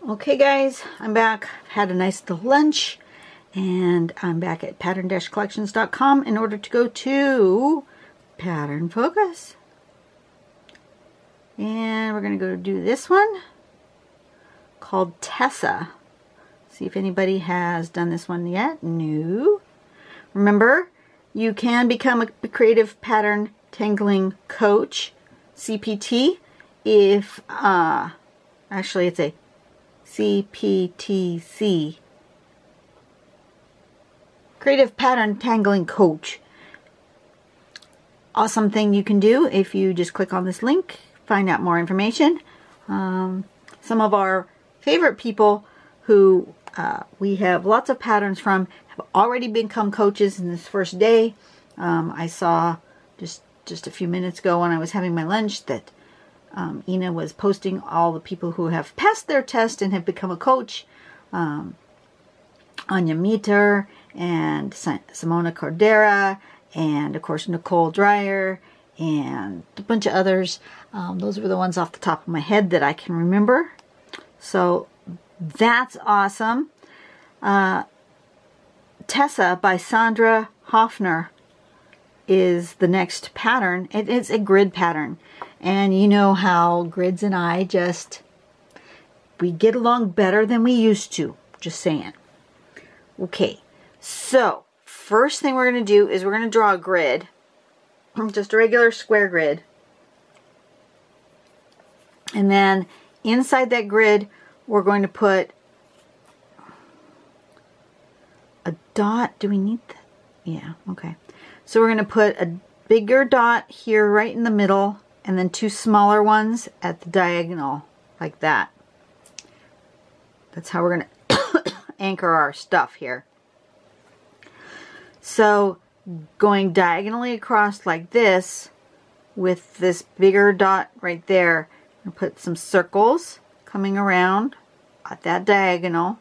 Okay guys, I'm back. I've had a nice little lunch and I'm back at pattern-collections.com in order to go to Pattern Focus. And we're going to go do this one called Tessa. See if anybody has done this one yet. No. Remember, you can become a creative pattern tangling coach, CPT, if, actually it's a CPTC, Creative Pattern Tangling Coach. Awesome thing you can do if you just click on this link, find out more information. Some of our favorite people who we have lots of patterns from have already become coaches in this first day. I saw just a few minutes ago when I was having my lunch that Ina was posting all the people who have passed their test and have become a coach. Anya Meter and Simona Cordera and of course Nicole Dreyer and a bunch of others. Those were the ones off the top of my head that I can remember. So that's awesome. Tessa by Sandra Hoffner is the next pattern. It is a grid pattern. And you know how grids and I we get along better than we used to. Just saying. Okay, so first thing we're going to do is we're going to draw a grid. Just a regular square grid. And then inside that grid, we're going to put a dot. Do we need that? Yeah, okay. So we're going to put a bigger dot here right in the middle and then two smaller ones at the diagonal like that. That's how we're going to anchor our stuff here. So going diagonally across like this with this bigger dot right there, I'm going to put some circles coming around at that diagonal.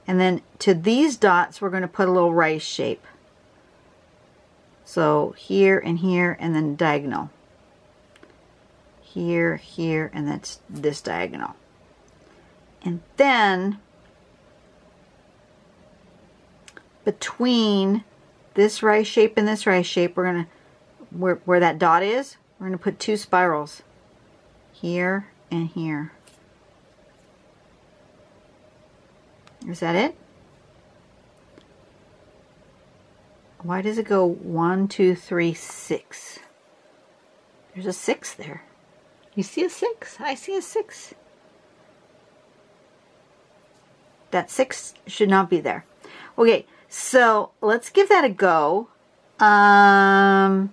And then to these dots, we're going to put a little rice shape. So here and here and then diagonal. Here, here, and that's this diagonal. And then between this rice shape and this rice shape, we're going to, where that dot is, we're going to put two spirals. Here and here. Is that it? Why does it go 1, 2, 3, 6? There's a 6 there. You see a 6? I see a 6. That 6 should not be there. Okay, so let's give that a go. I'm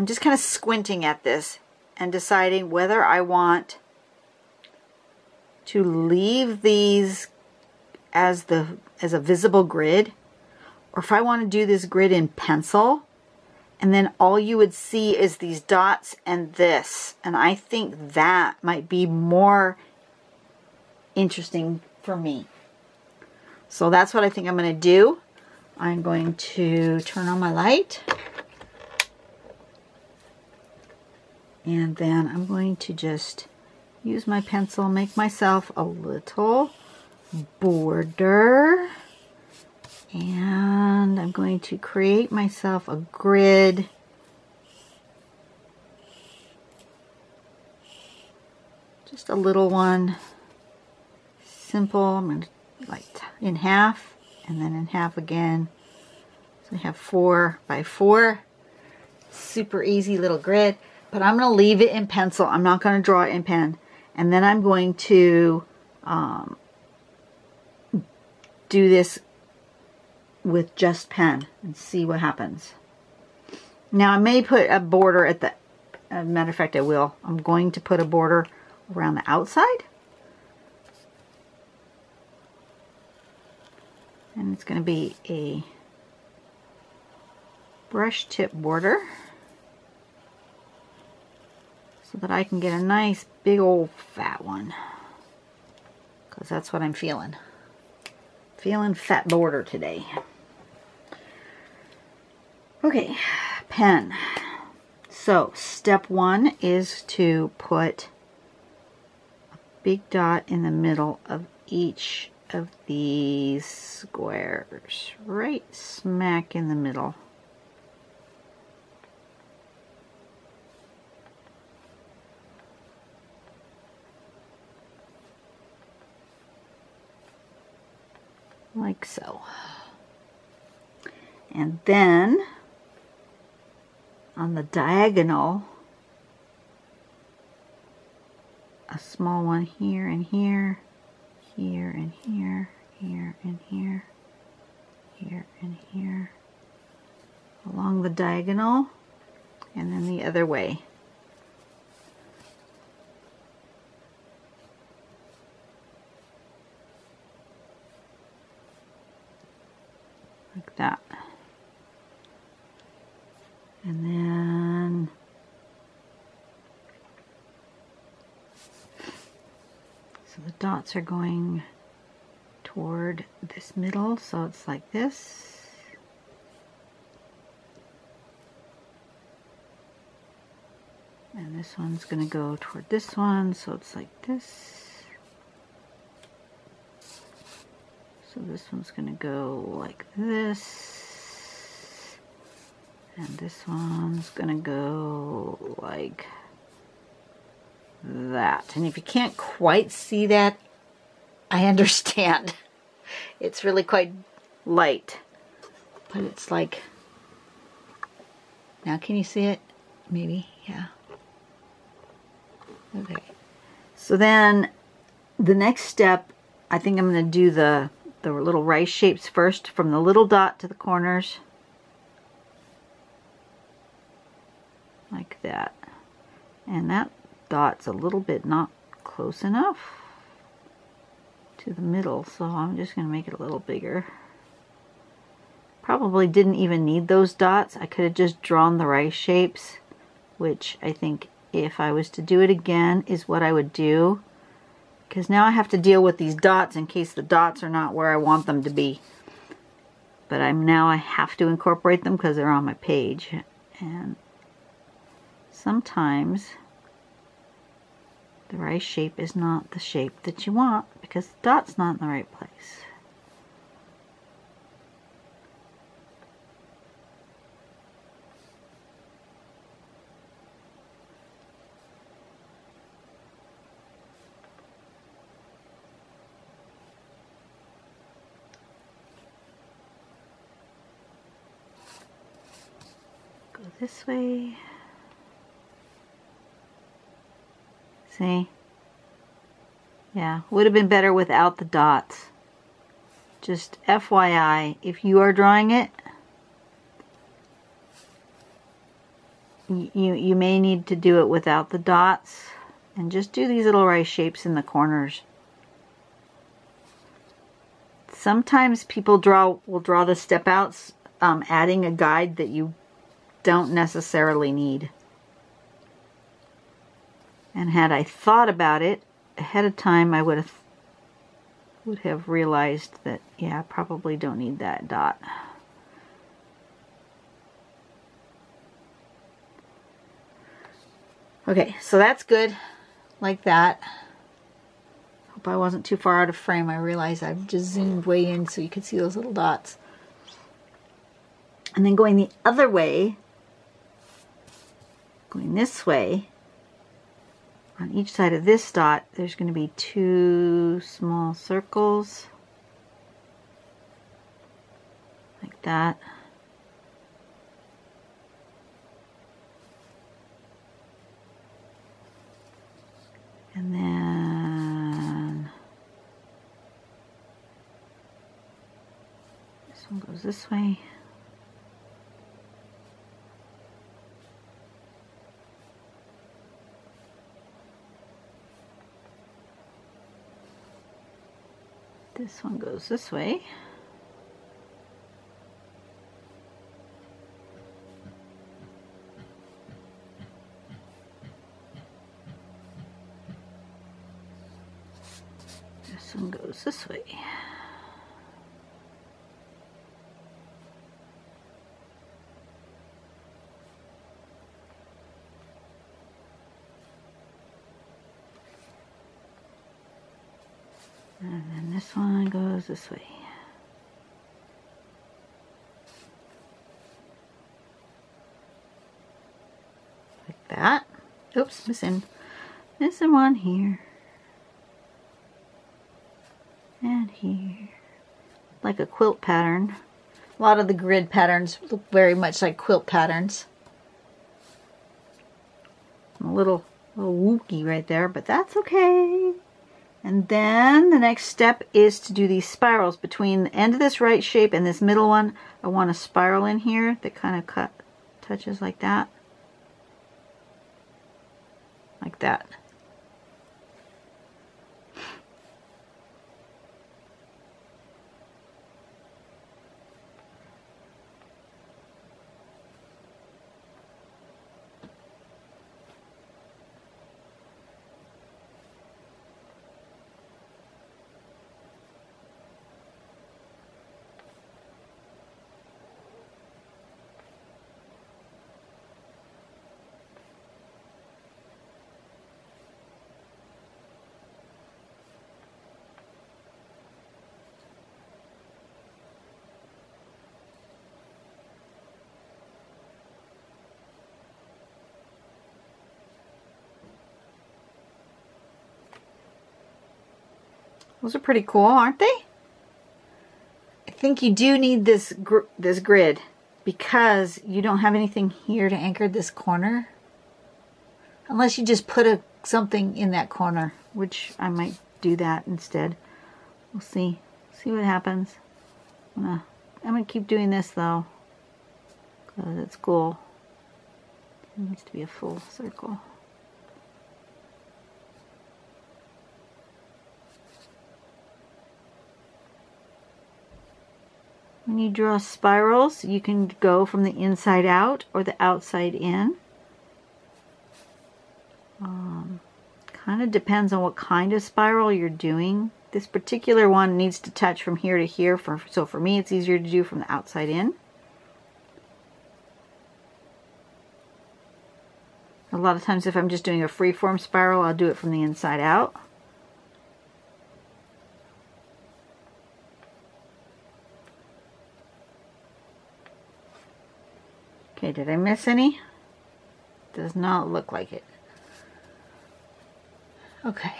just kind of squinting at this and deciding whether I want to leave these as a visible grid, or if I want to do this grid in pencil, and then all you would see is these dots and this. And I think that might be more interesting for me. So that's what I think I'm going to do. I'm going to turn on my light. And then I'm going to just use my pencil, make myself a little border. And I'm going to create myself a grid. Just a little one. Simple. I'm going to like in half and then in half again. So I have 4 by 4. Super easy little grid. But I'm going to leave it in pencil. I'm not going to draw it in pen. And then I'm going to do this with just pen and see what happens. Now I may put a border at the, as a matter of fact I will. I'm going to put a border around the outside. And it's going to be a brush tip border so that I can get a nice big old fat one, because that's what I'm feeling. Feeling fat border today. Okay, pen. So step one is to put a big dot in the middle of each of these squares, right smack in the middle. Like so. And then on the diagonal, a small one here and here, here and here, here and here, here and here, along the diagonal, and then the other way. Like that. And then so the dots are going toward this middle, so it's like this. And this one's going to go toward this one, so it's like this. So this one's going to go like this. And this one's going to go like that. And if you can't quite see that, I understand. It's really quite light. But it's like, now can you see it? Maybe, yeah. Okay. So then the next step, I think I'm going to do the little rice shapes first, from the little dot to the corners. Like that. And that dot's a little bit not close enough to the middle, so I'm just going to make it a little bigger. Probably didn't even need those dots. I could have just drawn the rice shapes, which I think if I was to do it again is what I would do. Because now I have to deal with these dots in case the dots are not where I want them to be. But now I have to incorporate them because they're on my page. And sometimes the rice shape is not the shape that you want because the dot's not in the right place. Go this way. See? Yeah, would have been better without the dots. Just FYI, if you are drawing it, you may need to do it without the dots, and just do these little rice shapes in the corners. Sometimes people will draw the step outs, adding a guide that you don't necessarily need. And had I thought about it ahead of time, I would have realized that, yeah, I probably don't need that dot. Okay, so that's good, like that. Hope I wasn't too far out of frame. I realized I've just zoomed way in so you could see those little dots. And then going the other way, going this way, on each side of this dot, there's going to be 2 small circles, like that. And then this one goes this way. This one goes this way. This one goes this way. And then this one goes this way. Like that. Oops, missing one here. And here. Like a quilt pattern. A lot of the grid patterns look very much like quilt patterns. A little wookie right there, but that's okay. And then the next step is to do these spirals between the end of this right shape and this middle one. I want a spiral in here that kind of touches like that. Like that. Those are pretty cool, aren't they? I think you do need this grid because you don't have anything here to anchor this corner. Unless you just put something in that corner, which I might do that instead. We'll see. See what happens. I'm gonna keep doing this though, because it's cool. It needs to be a full circle. When you draw spirals, you can go from the inside out or the outside in. Kind of depends on what kind of spiral you're doing. This particular one needs to touch from here to here, so for me it's easier to do from the outside in. A lot of times if I'm just doing a free-form spiral, I'll do it from the inside out. Okay, did I miss any? Does not look like it. Okay,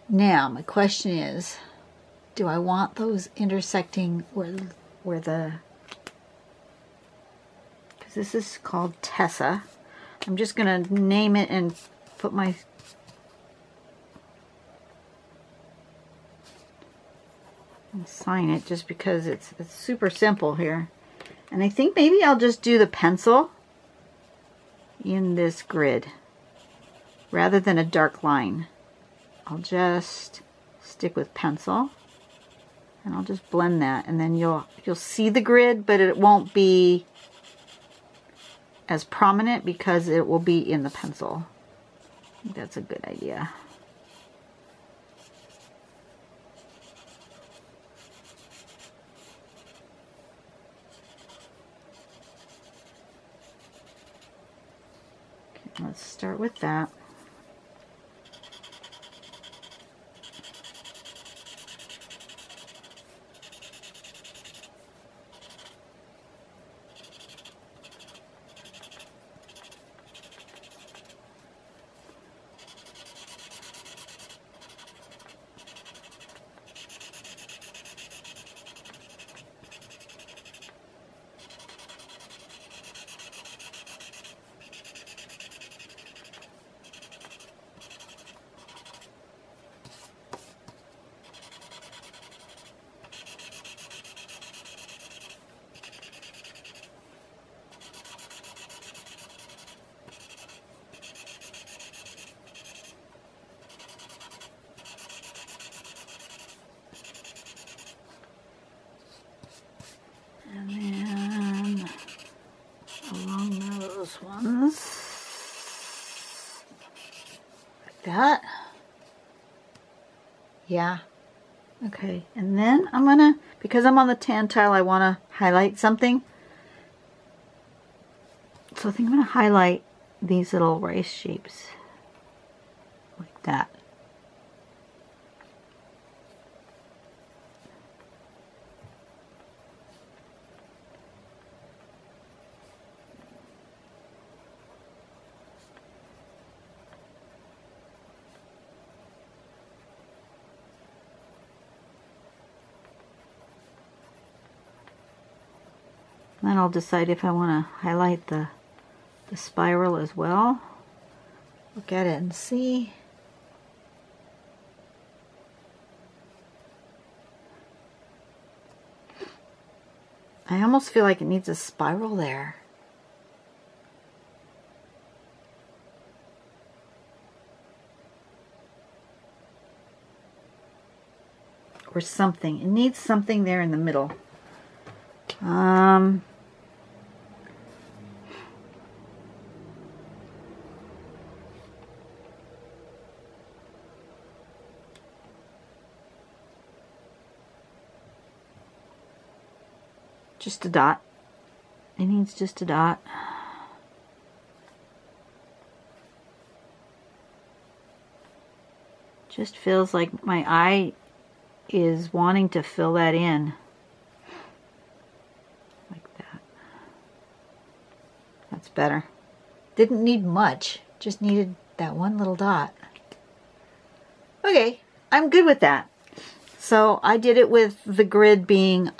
now my question is, do I want those intersecting where the, because this is called Tessa. I'm just gonna name it and put my and sign it just because it's super simple here. And I think maybe I'll just do the pencil in this grid rather than a dark line. I'll just stick with pencil and I'll just blend that, and then you'll see the grid, but it won't be as prominent because it will be in the pencil. I think that's a good idea. Okay, let's start with that. And then along those ones, like that. Yeah. Okay, and then I'm gonna, because I'm on the tan tile, I want to highlight something. So I think I'm gonna highlight these little rice shapes like that. Then I'll decide if I want to highlight the spiral as well. Look at it and see. I almost feel like it needs a spiral there. Or something. It needs something there in the middle. Just a dot. It needs just a dot. Just feels like my eye is wanting to fill that in. Like that. That's better. Didn't need much. Just needed that one little dot. Okay, I'm good with that. So I did it with the grid being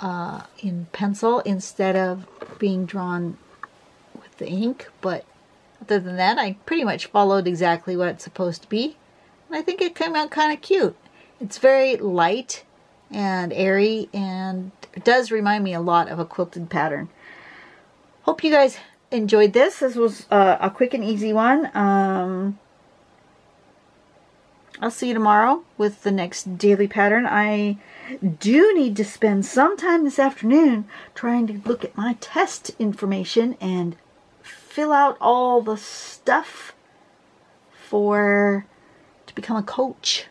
in pencil instead of being drawn with the ink. But other than that, I pretty much followed exactly what it's supposed to be. And I think it came out kind of cute. It's very light and airy, and it does remind me a lot of a quilted pattern. Hope you guys enjoyed this. This was a quick and easy one. I'll see you tomorrow with the next daily pattern. I do need to spend some time this afternoon trying to look at my test information and fill out all the stuff to become a coach.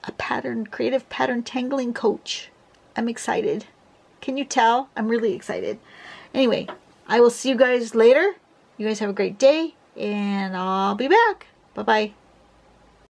A creative pattern tangling coach. I'm excited. Can you tell? I'm really excited. Anyway, I will see you guys later. You guys have a great day, and I'll be back. Bye-bye.